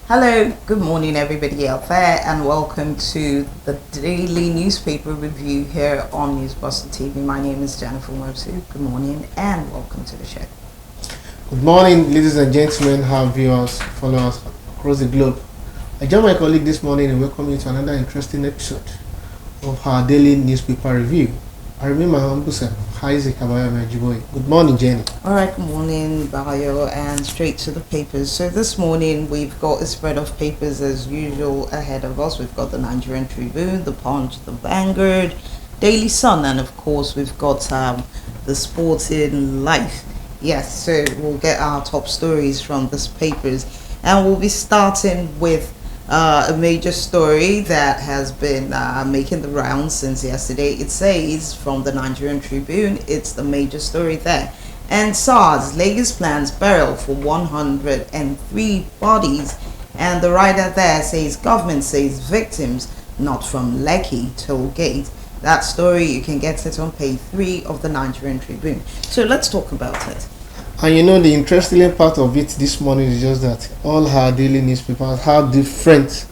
Hello, good morning, everybody out there, and welcome to the daily newspaper review here on Newsbuster TV. My name is Jennifer Mosu. Good morning, and welcome to the show. Good morning, ladies and gentlemen, our viewers, followers across the globe. I join my colleague this morning and welcome you to another interesting episode of our daily newspaper review. I remain my humble self, Isaac Abayo Majiboy. Good morning, Jenny. All right, good morning, Bayo, and straight to the papers. So this morning we've got a spread of papers as usual ahead of us. We've got the Nigerian Tribune, the Punch, the Vanguard, Daily Sun, and of course we've got the Sporting Life. Yes, so we'll get our top stories from these papers, and we'll be starting with a major story that has been making the rounds since yesterday. It says from the Nigerian Tribune, it's the major story there. And SARS, Lagos plans burial for 103 bodies. And the writer there says government says victims not from Lekki toll gate. That story, you can get it on page 3 of the Nigerian Tribune. So let's talk about it. And the interesting part of it this morning is just that all our daily newspapers have different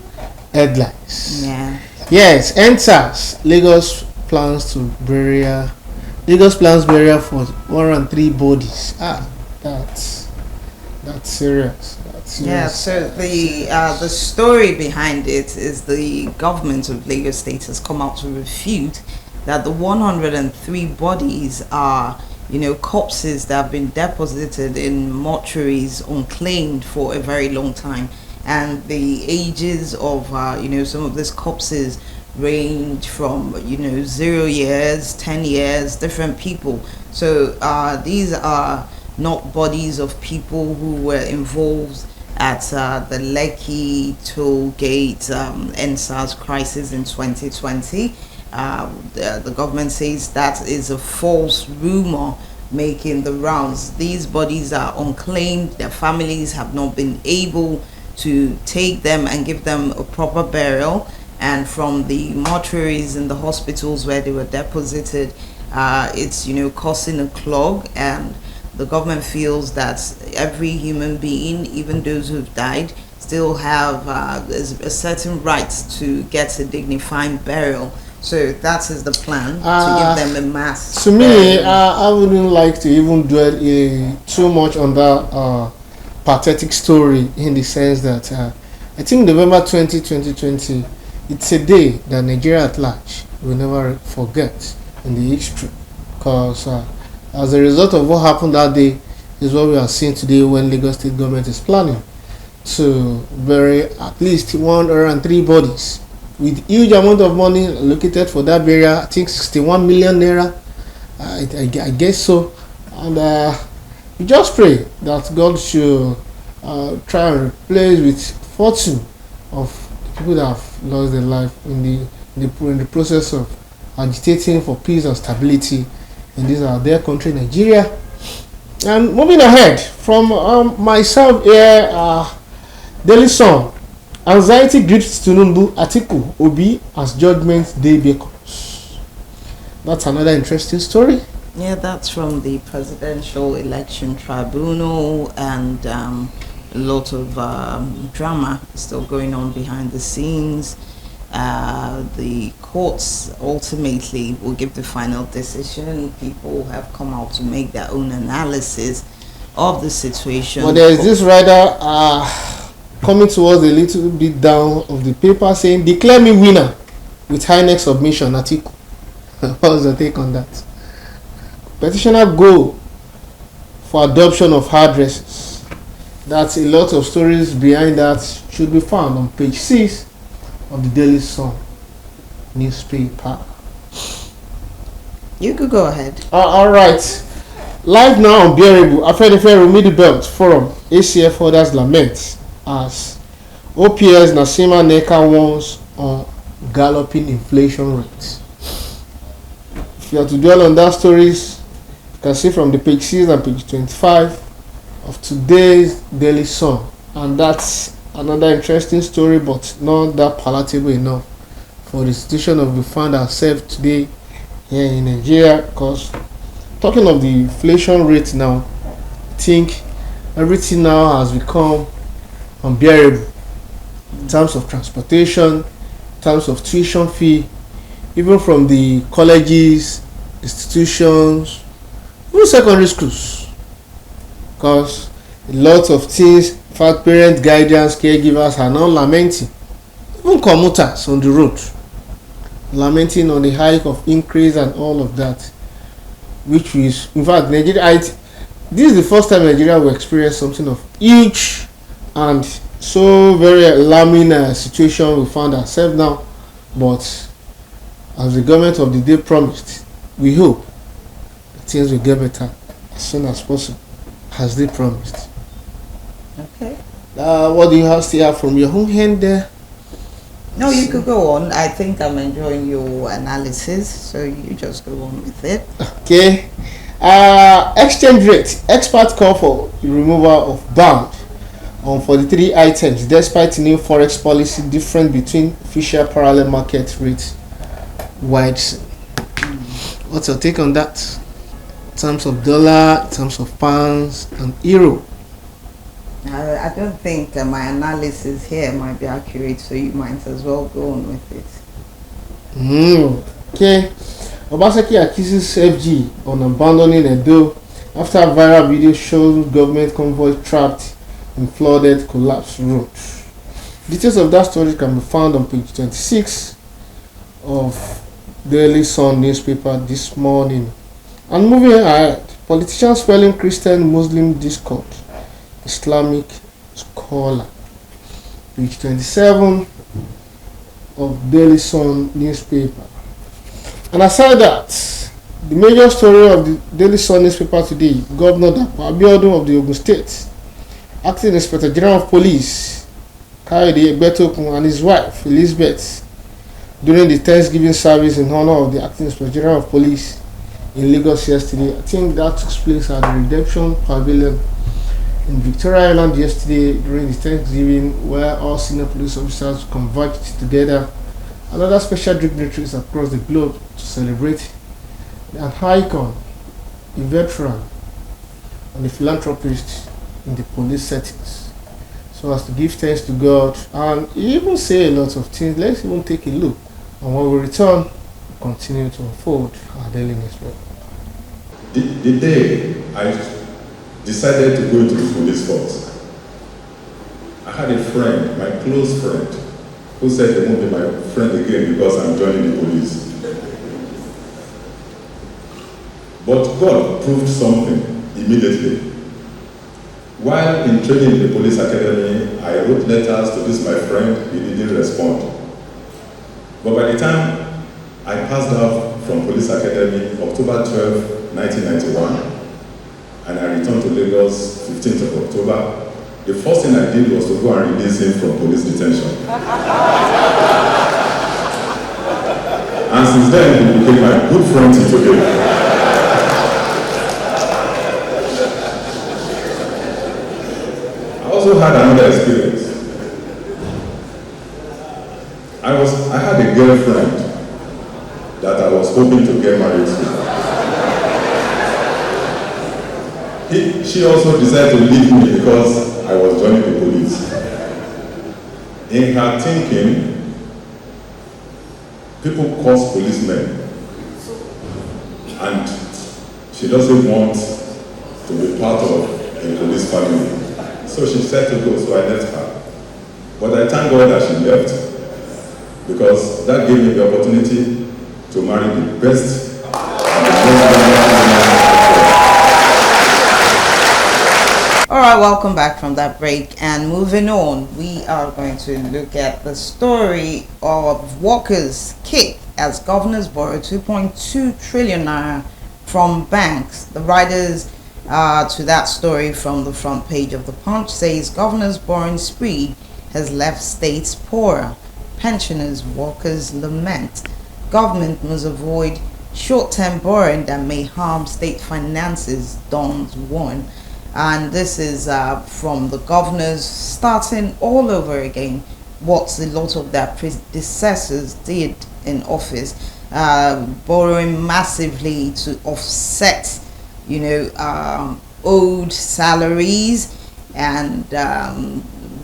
headlines. Yeah. Yes, enters Lagos plans burial for 103 bodies. That's serious. Yeah, so the story behind it is the government of Lagos State has come out to refute that the 103 bodies are corpses that have been deposited in mortuaries unclaimed for a very long time, and the ages of some of these corpses range from 0 years, 10 years, different people. So these are not bodies of people who were involved at the Lekki toll gate NSARS crisis in 2020. The government says that is a false rumor making the rounds. These bodies are unclaimed. Their families have not been able to take them and give them a proper burial. And from the mortuaries and the hospitals where they were deposited, it's causing a clog. And the government feels that every human being, even those who've died, still have a certain right to get a dignified burial. So that is the plan, to give them a mass. To me, I wouldn't like to even dwell too much on that pathetic story, in the sense that I think November 2020, it's a day that Nigeria at large will never forget in the history. Because as a result of what happened that day is what we are seeing today, when Lagos State government is planning to bury at least 103 bodies, with huge amount of money allocated for that burial. I think 61 million naira. I guess so. And we just pray that God should try and replace with fortune of the people that have lost their life in the process of agitating for peace and stability in their country, Nigeria. And moving ahead from myself here, Daily Sun. Anxiety grips Tinubu, Atiku, Obi as Judgment Day Beckons. That's another interesting story. Yeah, that's from the Presidential Election Tribunal, and a lot of drama still going on behind the scenes. The courts ultimately will give the final decision. People have come out to make their own analysis of the situation. But there is this rider coming towards a little bit down of the paper saying, "Declare me winner with high neck submission, Atiku." What's your take on that? Petitioner go for adoption of hairdressers. That's a lot of stories behind that, should be found on page 6 of the Daily Sun newspaper. You could go ahead. All right. Live now unbearable. Afẹ́nifẹ́re Remedy Belt Forum. ACF orders lament as OPS Nasima Neka warns on galloping inflation rates. If you have to dwell on that stories, you can see from the page 6 and page 25 of today's Daily Sun. And that's another interesting story, but not that palatable enough for the situation of we found ourselves today here in Nigeria. Because talking of the inflation rate now, I think everything now has become unbearable. in terms of transportation, in terms of tuition fee, even from the colleges, institutions, even secondary schools. Because a lot of things, in fact, parent guardians, caregivers are now lamenting, even commuters on the road, lamenting on the hike of increase and all of that, which is, in fact, Nigeria, this is the first time Nigeria will experience something of huge and so very alarming situation we found ourselves now. But as the government of the day promised, we hope that things will get better as soon as possible, as they promised. Okay. What do you still have from your own hand there? No, you could go on. I think I'm enjoying your analysis, so you just go on with it. Okay. Exchange rate. Experts call for the removal of ban on 43 items despite new Forex policy difference between official parallel market rates wide. What's your take on that? In terms of dollar, in terms of pounds and euro? I don't think my analysis here might be accurate, so you might as well go on with it. Okay. Obaseki accuses FG on abandoning Edo after a viral video shows government convoy trapped in flooded, collapsed roads. Details of that story can be found on page 26 of Daily Sun newspaper this morning. And moving ahead, politicians fueling Christian-Muslim discord, Islamic scholar. Page 27 of Daily Sun newspaper. And aside that, the major story of the Daily Sun newspaper today, Governor Abiodun of the Ogun State, Acting Inspector General of Police, Kayode Egbetokun, and his wife, Elizabeth, during the Thanksgiving service in honor of the Acting Inspector General of Police in Lagos yesterday. I think that took place at the Redemption Pavilion in Victoria Island yesterday during the Thanksgiving, where all senior police officers converged together and other special dignitaries across the globe to celebrate an icon, a veteran, and a philanthropist in the police settings, so as to give thanks to God and even say a lot of things. Let's even take a look, and when we return, we'll continue to unfold our daily newspaper. The day I decided to go into the police force, I had a friend, my close friend, who said they won't be my friend again because I'm joining the police. But God proved something immediately. While in training in the police academy, I wrote letters to this my friend, he didn't respond. But by the time I passed out from police academy, October 12, 1991, and I returned to Lagos 15th of October, the first thing I did was to go and release him from police detention. And since then, he became my good friend till today. I also had another experience. I had a girlfriend that I was hoping to get married to. She also decided to leave me because I was joining the police. In her thinking, people cause policemen, and she doesn't want to be part of a police family. So she said to go, so I left her. But I thank God that she left, because that gave me the opportunity to marry the best and the most. All right, welcome back from that break, and moving on, we are going to look at the story of workers kicked as governors borrow 2.2 trillion naira from banks. The writers to that story from the front page of the Punch says governors' borrowing spree has left states poorer. Pensioners, workers lament. Government must avoid short-term borrowing that may harm state finances, Dons warn. And this is from the governors starting all over again what a lot of their predecessors did in office, borrowing massively to offset, old salaries and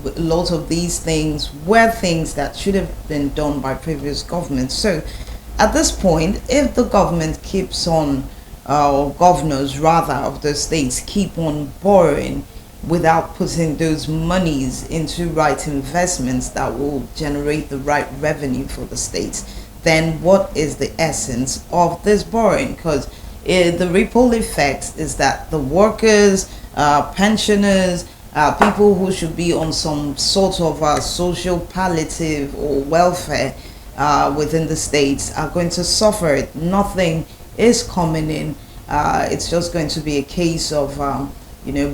a lot of these things were things that should have been done by previous governments. So at this point, if the government keeps on, or governors rather of the states keep on borrowing without putting those monies into right investments that will generate the right revenue for the states, then what is the essence of this borrowing? Because the ripple effect is that the workers, pensioners, people who should be on some sort of social palliative or welfare within the states are going to suffer it. Nothing is coming in. It's just going to be a case of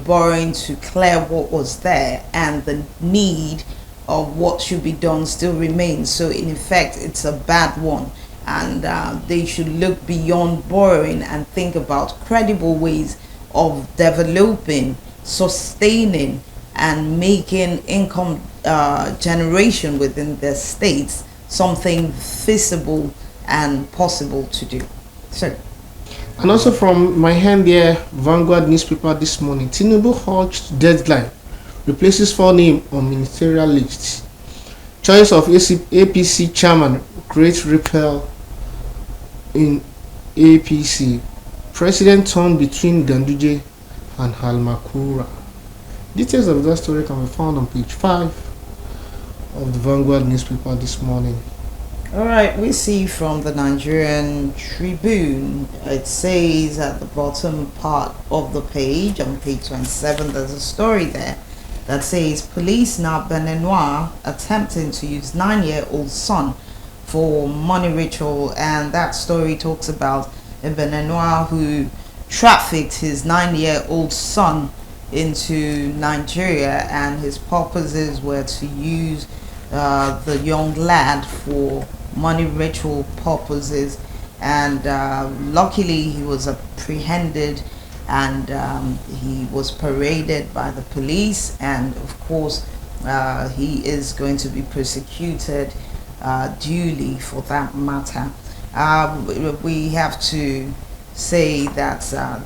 borrowing to clear what was there, and the need of what should be done still remains. So in effect, it's a bad one, and they should look beyond borrowing and think about credible ways of developing, sustaining, and making income generation within their states something feasible and possible to do. So, and also from my hand here, Vanguard newspaper this morning, Tinubu urged deadline replaces full name on ministerial lists. Choice of APC chairman creates ripple in APC. President torn between Ganduje and Halmakura. Details of that story can be found on page 5 of the Vanguard newspaper this morning. All right, we see from the Nigerian Tribune, it says at the bottom part of the page, on page 27, there's a story there that says police now Benenoir attempting to use 9-year-old son for money ritual, and that story talks about a Benenoir who trafficked his 9-year-old son into Nigeria, and his purposes were to use the young lad for money ritual purposes, and luckily he was apprehended, and he was paraded by the police, and of course he is going to be prosecuted duly for that matter. We have to say that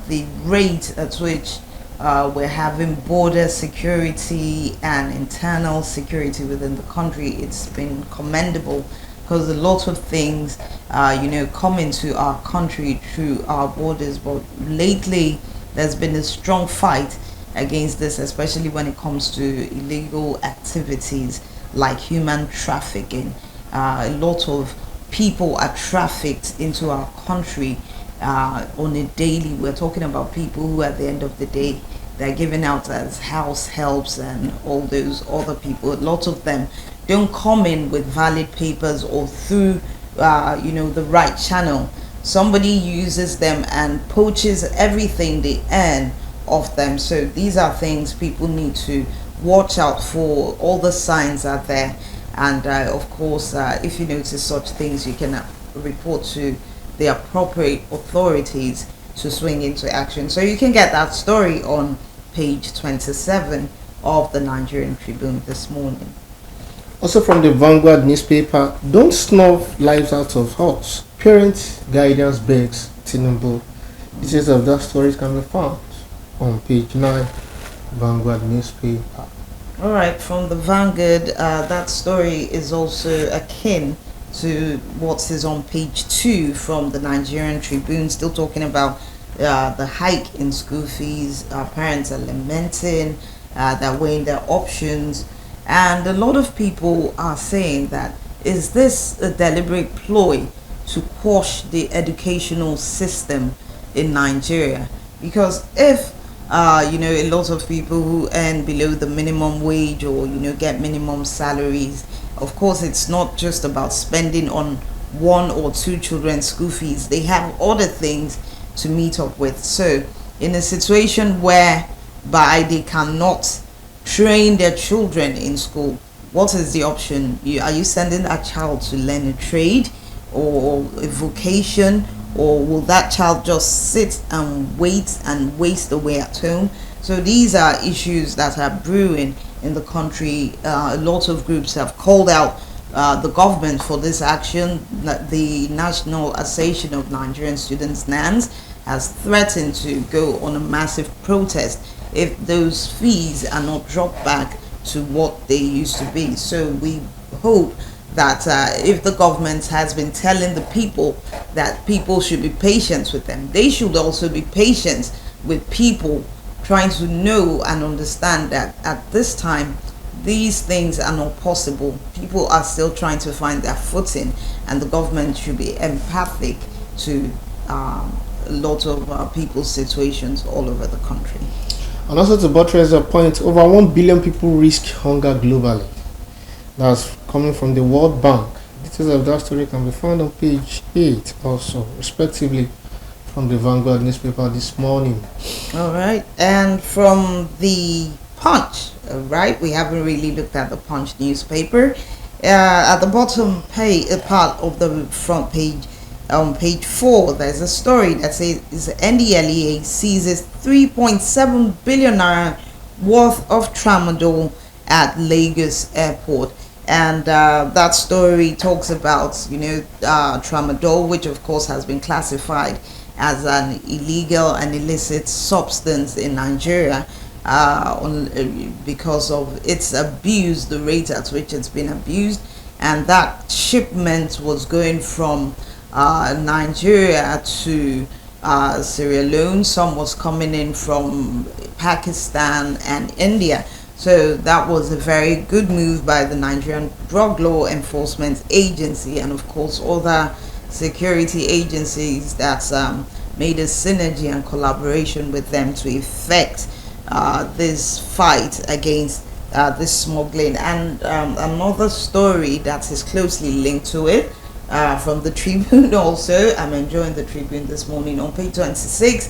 the rate at which we're having border security and internal security within the country, it's been commendable, because a lot of things come into our country through our borders, but lately there's been a strong fight against this, especially when it comes to illegal activities like human trafficking. A lot of people are trafficked into our country on a daily. We're talking about people who at the end of the day, they're given out as house helps and all those other people. A lot of them don't come in with valid papers or through the right channel. Somebody uses them and poaches everything they earn off them. So these are things people need to watch out for. All the signs are there, and of course if you notice such things, you can report to the appropriate authorities to swing into action. So you can get that story on page 27 of the Nigerian Tribune this morning. Also from the Vanguard newspaper, don't snuff lives out of house. Parent guidance begs Tinubu. Details of that story can be found on page 9, Vanguard newspaper. All right, from the Vanguard, that story is also akin to what is on page 2 from the Nigerian Tribune, still talking about the hike in school fees. Parents are lamenting, they're weighing their options, and a lot of people are saying that, is this a deliberate ploy to quash the educational system in Nigeria? Because if a lot of people who earn below the minimum wage or get minimum salaries, of course it's not just about spending on 1 or 2 children's school fees. They have other things to meet up with. So in a situation whereby they cannot train their children in school, what is the option? Are you sending a child to learn a trade or a vocation, or will that child just sit and wait and waste away at home? So these are issues that are brewing in the country. A lot of groups have called out the government for this action. The National Association of Nigerian Students, NANS, has threatened to go on a massive protest if those fees are not dropped back to what they used to be. So we hope that if the government has been telling the people that people should be patient with them, they should also be patient with people, trying to know and understand that at this time these things are not possible. People are still trying to find their footing, and the government should be empathic to a lot of people's situations all over the country. And also to buttress the point, over 1 billion people risk hunger globally. That's coming from the World Bank. Details of that story can be found on page 8 also, respectively, from the Vanguard newspaper this morning. All right, and from the Punch, right? We haven't really looked at the Punch newspaper. At the bottom part of the front page, on page 4, there's a story that says NDLEA seizes 3.7 billion naira worth of tramadol at Lagos airport. And that story talks about, tramadol, which of course has been classified as an illegal and illicit substance in Nigeria because of its abuse, the rate at which it's been abused. And that shipment was going from Nigeria to Sierra Leone. Some was coming in from Pakistan and India. So that was a very good move by the Nigerian Drug Law Enforcement Agency, and of course other security agencies that made a synergy and collaboration with them to effect this fight against this smuggling. And another story that is closely linked to it, from the Tribune also. I'm enjoying the Tribune this morning. On page 26,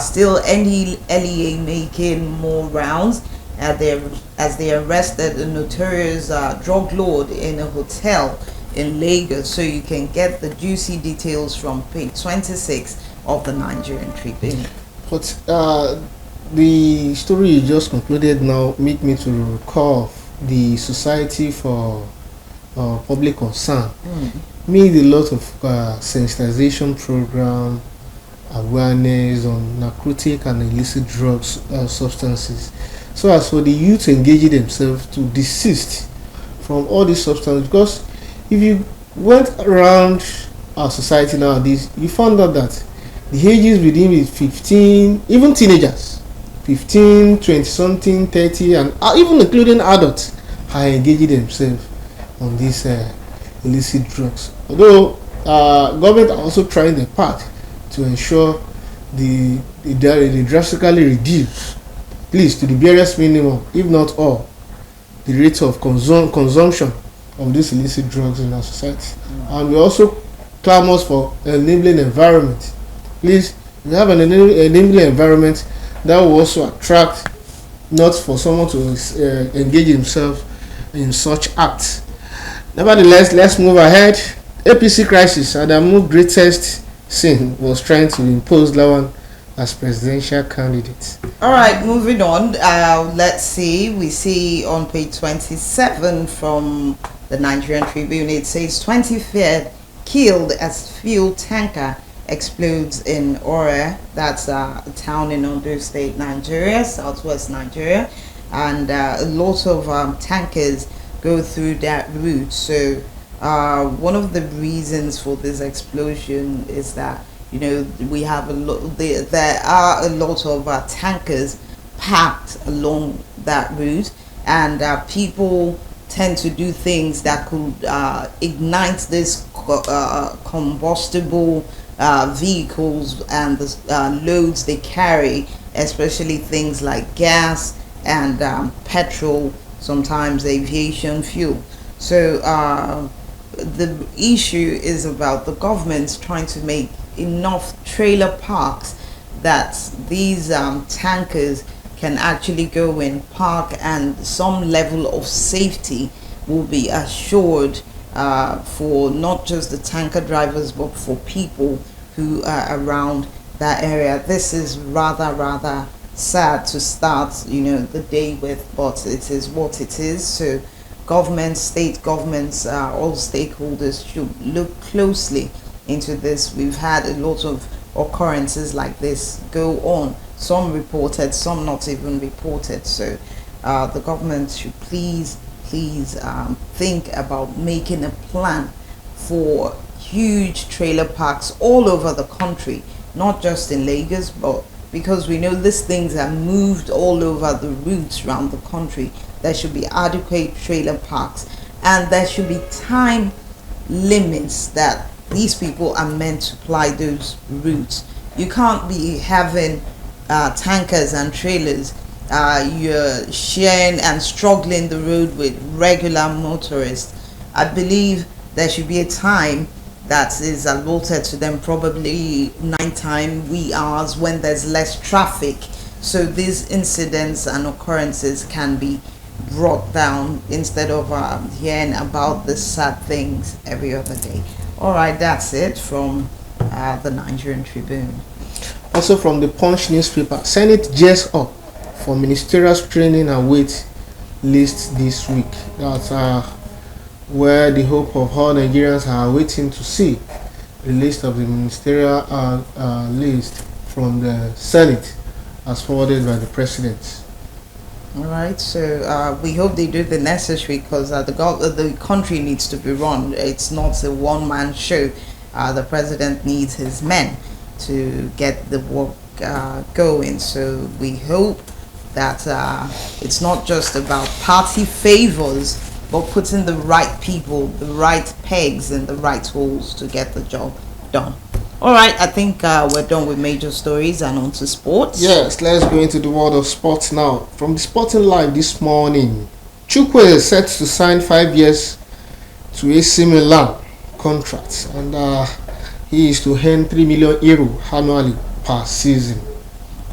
still NDLEA making more rounds as they arrested a notorious drug lord in a hotel in Lagos. So you can get the juicy details from page 26 of the Nigerian Tribune. But the story you just concluded now make me to recall the Society for Public Concern. Made a lot of sensitization program, awareness on narcotic and illicit drugs, substances, so as for the youth engaging themselves to desist from all these substances. Because if you went around our society nowadays, you found out that the ages within is 15, even teenagers, 15, 20 something, 30, and even including adults are engaging themselves on these illicit drugs. Although government are also trying their part to ensure they drastically reduce, at least to the barest minimum, if not all, the rate of consumption of these illicit drugs in our society. And we also clamors for enabling environment. Please, we have an enabling environment that will also attract, not for someone to engage himself in such acts. Nevertheless, let's move ahead. APC crisis. Adamu greatest sin was trying to impose Lawan as presidential candidate. All right, moving on. Let's see. We see on page 27 from the Nigerian Tribune, it says 25th killed as fuel tanker explodes in Ore. That's a town in Ondo State, Nigeria, southwest Nigeria. And a lot of tankers go through that route. So one of the reasons for this explosion is that we have there are a lot of tankers parked along that route, and people tend to do things that could ignite this combustible vehicles and the loads they carry, especially things like gas and petrol, sometimes aviation fuel. So the issue is about the government trying to make enough trailer parks that these tankers can actually go in, park, and some level of safety will be assured for not just the tanker drivers but for people who are around that area. This is rather sad to start the day with, but it is what it is. So government, state governments, all stakeholders should look closely into this. We've had a lot of occurrences like this go on, some reported, some not even reported. So the government should please think about making a plan for huge trailer parks all over the country, not just in Lagos, but because we know these things are moved all over the routes around the country. There should be adequate trailer parks, and there should be time limits that these people are meant to ply those routes. You can't be having tankers and trailers. You're sharing and struggling the road with regular motorists. I believe there should be a time that is allotted to them, probably nighttime, wee hours, when there's less traffic, so these incidents and occurrences can be brought down instead of hearing about the sad things every other day. All right, that's it from the Nigerian Tribune. Also from the Punch newspaper, Senate gears up for ministerial training and wait list this week. That's where the hope of all Nigerians are waiting to see the list of the ministerial list from the Senate as forwarded by the president. All right, so we hope they do the necessary, because the country needs to be run. It's not a one-man show. The president needs his men to get the work going. So we hope that it's not just about party favors, but putting the right people, the right pegs in the right holes to get the job done. All right, I think we're done with major stories and on to sports. Yes, let's go into the world of sports now. From the Sporting Live this morning, Chukwu is set to sign 5 years to AC Milan contract, and he is to earn €3 million annually per season.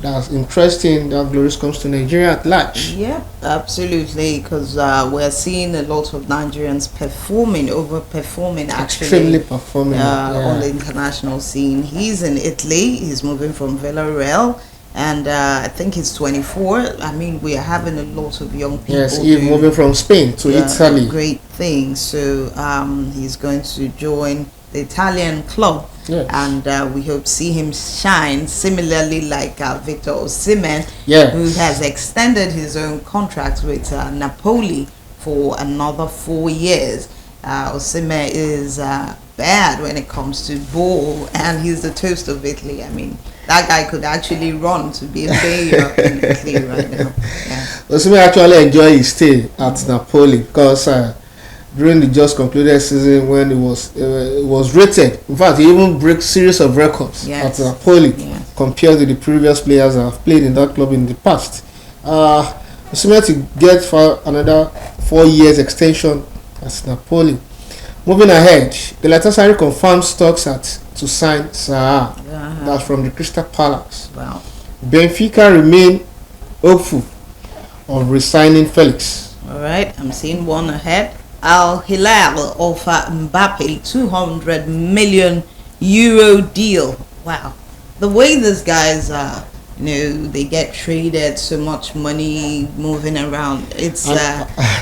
That's interesting. That Glorious comes to Nigeria at large. Yeah, absolutely, because we're seeing a lot of Nigerians overperforming, actually. Extremely performing. On the international scene. He's in Italy. He's moving from Villarreal, and I think he's 24. I mean, we are having a lot of young people. Yes, he's moving from Spain to Italy. Great thing. So he's going to join the Italian club. Yes. And we hope to see him shine, similarly like Victor Osimhen, yes, who has extended his own contract with Napoli for another 4 years. Osimhen is bad when it comes to ball, and he's the toast of Italy. I mean, that guy could actually run to be a mayor in Italy right now. Yeah. Osimhen actually enjoyed his stay at Napoli, because during the just concluded season, when it was rated, in fact, he even broke series of records at Napoli, compared to the previous players that have played in that club in the past. Osimhen to get for another 4 years extension at Napoli. Moving ahead, Galatasaray confirms talks to sign Zaha. That's from the Crystal Palace. Wow. Benfica remain hopeful of resigning Felix. All right, I'm seeing one ahead. Al Hilal offer Mbappe €200 million deal. Wow, the way these guys are, they get traded, so much money moving around. It's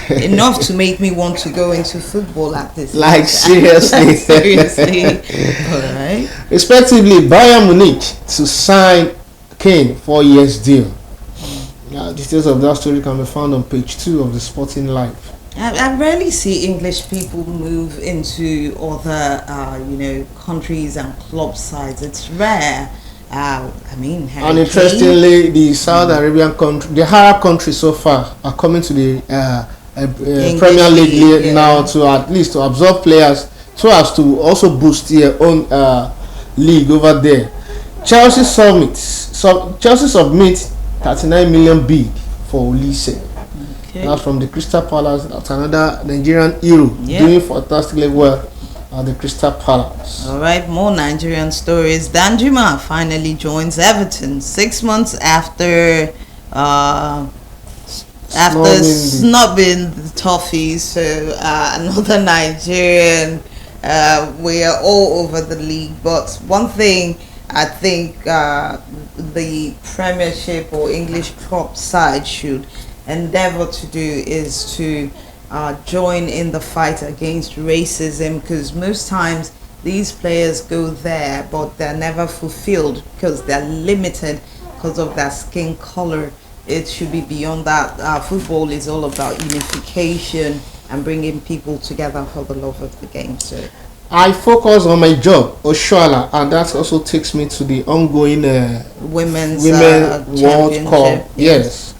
enough to make me want to go into football at this. Like seriously, seriously. All right. Respectively, Bayern Munich to sign Kane 4 years deal. Details of that story can be found on page 2 of the Sporting Life. I rarely see English people move into other, countries and club sides. It's rare. And interestingly, the Saudi Arabian country, the Arab countries so far are coming to the Premier League now to at least to absorb players, so as to also boost their own league over there. Chelsea submit 39 million bid for Olise. That's from the Crystal Palace. That's another Nigerian hero doing fantastically well at the Crystal Palace. All right, more Nigerian stories. Danjuma finally joins Everton 6 months after snubbing the Toffees. So another Nigerian. We are all over the league, but one thing I think the Premiership or English club side should endeavor to do is to join in the fight against racism, because most times these players go there but they're never fulfilled because they're limited because of their skin color it should be beyond that. Football is all about unification and bringing people together for the love of the game. So I focus on my job, Oshuala, and that also takes me to the ongoing women's World Cup. championship. Yes.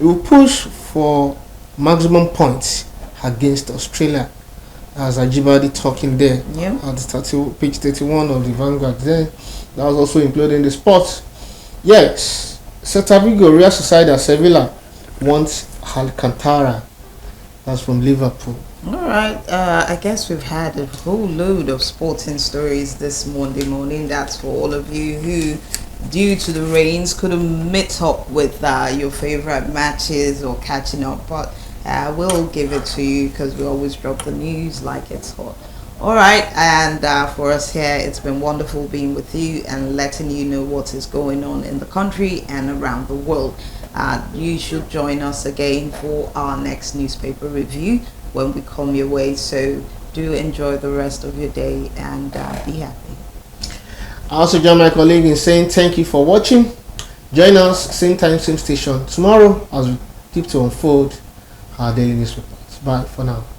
We push for maximum points against Australia. As Ajibadi talking there at the page 31 of the Vanguard. Then that was also included in the sports. Yes. Celta Vigo, Real Sociedad, Sevilla wants Alcantara. That's from Liverpool. All right. I guess we've had a whole load of sporting stories this Monday morning. That's for all of you who, due to the rains, couldn't meet up with your favorite matches or catching up. But we'll give it to you because we always drop the news like it's hot. All right. And for us here, it's been wonderful being with you and letting you know what is going on in the country and around the world. You should join us again for our next newspaper review when we come your way. So do enjoy the rest of your day and be happy. I also join my colleague in saying thank you for watching. Join us same time, same station tomorrow as we keep to unfold our daily news reports. Bye for now.